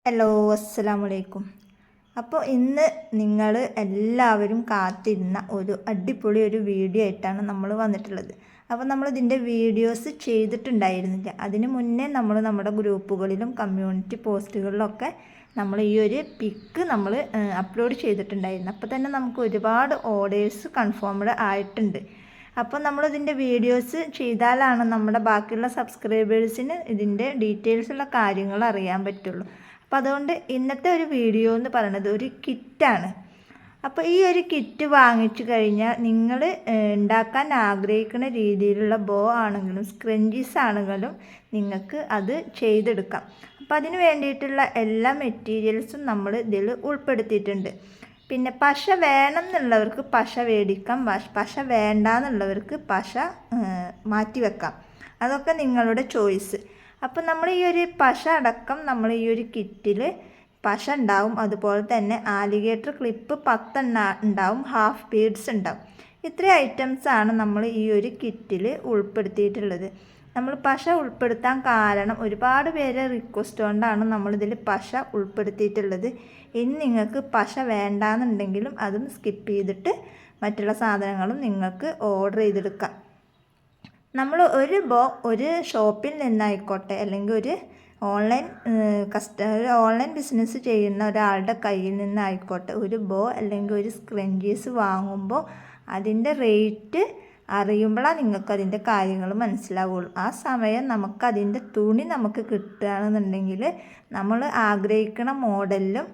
Hello, അസ്സലാമലൈക്കും. അപ്പോൾ ഇന്ന് നിങ്ങൾ എല്ലാവരും കാത്തിരുന്ന ഒരു അടിപൊളി വീഡിയോ ആയിട്ടാണ് നമ്മൾ വന്നിട്ടുള്ളത്. അപ്പോൾ നമ്മൾ ഇതിൻ്റെ വീഡിയോസ് ചെയ്തിട്ടുണ്ടായിരുന്നില്ല. അതിന് മുന്നേ നമ്മൾ നമ്മുടെ ഗ്രൂപ്പുകളിലും കമ്മ്യൂണിറ്റി പോസ്റ്റുകളിലൊക്കെ നമ്മൾ ഈ ഒരു പിക്ക് നമ്മൾ അപ്ലോഡ് ചെയ്തിട്ടുണ്ടായിരുന്നു. അപ്പോൾ തന്നെ നമുക്ക് ഒരുപാട് ഓർഡേഴ്സ് കൺഫേംഡ് ആയിട്ടുണ്ട്. അപ്പോൾ നമ്മളിതിൻ്റെ വീഡിയോസ് ചെയ്താലാണ് നമ്മുടെ ബാക്കിയുള്ള സബ്സ്ക്രൈബേഴ്സിന് ഇതിൻ്റെ ഡീറ്റെയിൽസുള്ള കാര്യങ്ങൾ അറിയാൻ പറ്റുള്ളൂ. അപ്പോൾ അതുകൊണ്ട് ഇന്നത്തെ ഒരു വീഡിയോ എന്ന് പറയുന്നത് ഒരു കിറ്റാണ്. അപ്പോൾ ഈ ഒരു കിറ്റ് വാങ്ങിച്ചു കഴിഞ്ഞാൽ നിങ്ങൾ ഉണ്ടാക്കാൻ ആഗ്രഹിക്കുന്ന രീതിയിലുള്ള ബോ ആണെങ്കിലും സ്ക്രഞ്ചീസ് ആണെങ്കിലും നിങ്ങൾക്ക് അത് ചെയ്തെടുക്കാം. അപ്പോൾ അതിന് വേണ്ടിയിട്ടുള്ള എല്ലാ മെറ്റീരിയൽസും നമ്മൾ ഇതിൽ ഉൾപ്പെടുത്തിയിട്ടുണ്ട്. പിന്നെ പശ വേണം എന്നുള്ളവർക്ക് പശ മേടിക്കാം, പശ വേണ്ട എന്നുള്ളവർക്ക് പശ മാറ്റി വെക്കാം. അതൊക്കെ നിങ്ങളുടെ ചോയ്സ്. അപ്പോൾ നമ്മൾ ഈ ഒരു പശ അടക്കം നമ്മൾ ഈ ഒരു കിറ്റിൽ പശ ഉണ്ടാവും. അതുപോലെ തന്നെ ആലിഗേറ്റർ ക്ലിപ്പ് 10 ഉണ്ടാവും, ഹാഫ് ബീഡ്സ് ഉണ്ടാവും. ഇത്രയും ഐറ്റംസാണ് നമ്മൾ ഈ ഒരു കിറ്റിൽ ഉൾപ്പെടുത്തിയിട്ടുള്ളത്. നമ്മൾ പശ ഉൾപ്പെടുത്താൻ കാരണം ഒരുപാട് പേരെ റിക്വസ്റ്റ് കൊണ്ടാണ് നമ്മളിതിൽ പശ ഉൾപ്പെടുത്തിയിട്ടുള്ളത്. ഇനി നിങ്ങൾക്ക് പശ വേണ്ടാന്നുണ്ടെങ്കിലും അതും സ്കിപ്പ് ചെയ്തിട്ട് മറ്റുള്ള സാധനങ്ങളും നിങ്ങൾക്ക് ഓർഡർ ചെയ്തെടുക്കാം. നമ്മൾ ഒരു ഷോപ്പിൽ നിന്നായിക്കോട്ടെ അല്ലെങ്കിൽ ഒരു ഓൺലൈൻ ബിസിനസ് ചെയ്യുന്ന ഒരാളുടെ കയ്യിൽ നിന്നായിക്കോട്ടെ ഒരു ബോ അല്ലെങ്കിൽ ഒരു സ്ക്രഞ്ചീസ് വാങ്ങുമ്പോൾ അതിൻ്റെ റേറ്റ് അറിയുമ്പോഴാണ് നിങ്ങൾക്ക് അതിൻ്റെ കാര്യങ്ങൾ മനസ്സിലാവുള്ളൂ. ആ സമയം നമുക്കതിൻ്റെ തുണി നമുക്ക് കിട്ടുകയാണെന്നുണ്ടെങ്കിൽ നമ്മൾ ആഗ്രഹിക്കുന്ന മോഡലിലും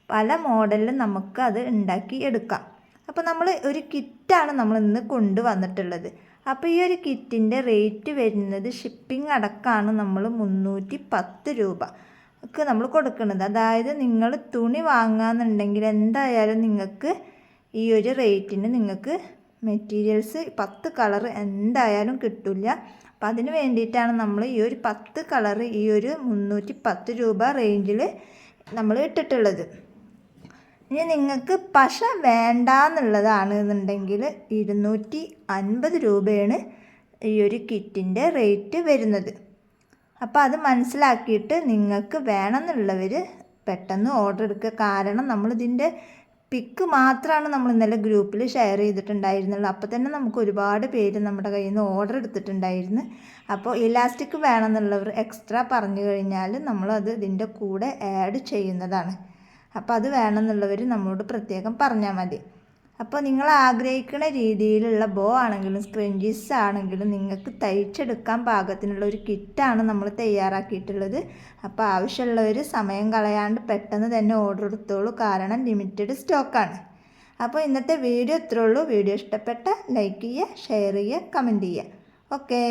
പല മോഡലിലും നമുക്ക് അത് ഉണ്ടാക്കി എടുക്കാം. അപ്പോൾ നമ്മൾ ഒരു കിറ്റാണ് നമ്മൾ ഇന്ന് കൊണ്ടുവന്നിട്ടുള്ളത്. അപ്പോൾ ഈ ഒരു കിറ്റിൻ്റെ റേറ്റ് വരുന്നത് ഷിപ്പിംഗ് അടക്കമാണ് നമ്മൾ 310 രൂപ ഒക്കെ നമ്മൾ കൊടുക്കുന്നത്. അതായത് നിങ്ങൾ തുണി വാങ്ങുകയെന്നുണ്ടെങ്കിൽ എന്തായാലും നിങ്ങൾക്ക് ഈ ഒരു റേറ്റിന് നിങ്ങൾക്ക് മെറ്റീരിയൽസ് 10 കളർ എന്തായാലും കിട്ടില്ല. അപ്പം അതിന് വേണ്ടിയിട്ടാണ് നമ്മൾ ഈ ഒരു 10 കളർ ഈ ഒരു 310 രൂപ റേഞ്ചിൽ നമ്മൾ ഇട്ടിട്ടുള്ളത്. ഇനി നിങ്ങൾക്ക് പശ വേണ്ടാന്നുള്ളതാണ് എന്നുണ്ടെങ്കിൽ 250 രൂപയാണ് ഈ ഒരു കിറ്റിൻ്റെ റേറ്റ് വരുന്നത്. അപ്പോൾ അത് മനസ്സിലാക്കിയിട്ട് നിങ്ങൾക്ക് വേണമെന്നുള്ളവർ പെട്ടെന്ന് ഓർഡർ എടുക്കുക. കാരണം നമ്മളിതിൻ്റെ പിക്ക് മാത്രമാണ് നമ്മൾ ഇന്നലെ ഗ്രൂപ്പിൽ ഷെയർ ചെയ്തിട്ടുണ്ടായിരുന്നുള്ളൂ. അപ്പോൾ തന്നെ നമുക്ക് ഒരുപാട് പേര് നമ്മുടെ കയ്യിൽ നിന്ന് ഓർഡർ എടുത്തിട്ടുണ്ടായിരുന്നു. അപ്പോൾ ഇലാസ്റ്റിക് വേണമെന്നുള്ളവർ എക്സ്ട്രാ പറഞ്ഞു കഴിഞ്ഞാൽ നമ്മളത് ഇതിൻ്റെ കൂടെ ആഡ് ചെയ്യുന്നതാണ്. അപ്പോൾ അത് വേണമെന്നുള്ളവർ നമ്മളോട് പ്രത്യേകം പറഞ്ഞാൽ മതി. അപ്പോൾ നിങ്ങൾ ആഗ്രഹിക്കുന്ന രീതിയിലുള്ള ബോ ആണെങ്കിലും സ്ക്രഞ്ചീസ് ആണെങ്കിലും നിങ്ങൾക്ക് തയ്ച്ചെടുക്കാൻ പാകത്തിനുള്ള ഒരു കിറ്റാണ് നമ്മൾ തയ്യാറാക്കിയിട്ടുള്ളത്. അപ്പോൾ ആവശ്യമുള്ളവർ സമയം കളയാണ്ട് പെട്ടെന്ന് തന്നെ ഓർഡർ എടുത്തോളൂ. കാരണം ലിമിറ്റഡ് സ്റ്റോക്കാണ്. അപ്പോൾ ഇന്നത്തെ വീഡിയോ ഇത്രേ ഉള്ളൂ. വീഡിയോ ഇഷ്ടപ്പെട്ട ലൈക്ക് ചെയ്യുക, ഷെയർ ചെയ്യുക, കമൻറ്റ് ചെയ്യുക. ഓക്കേ.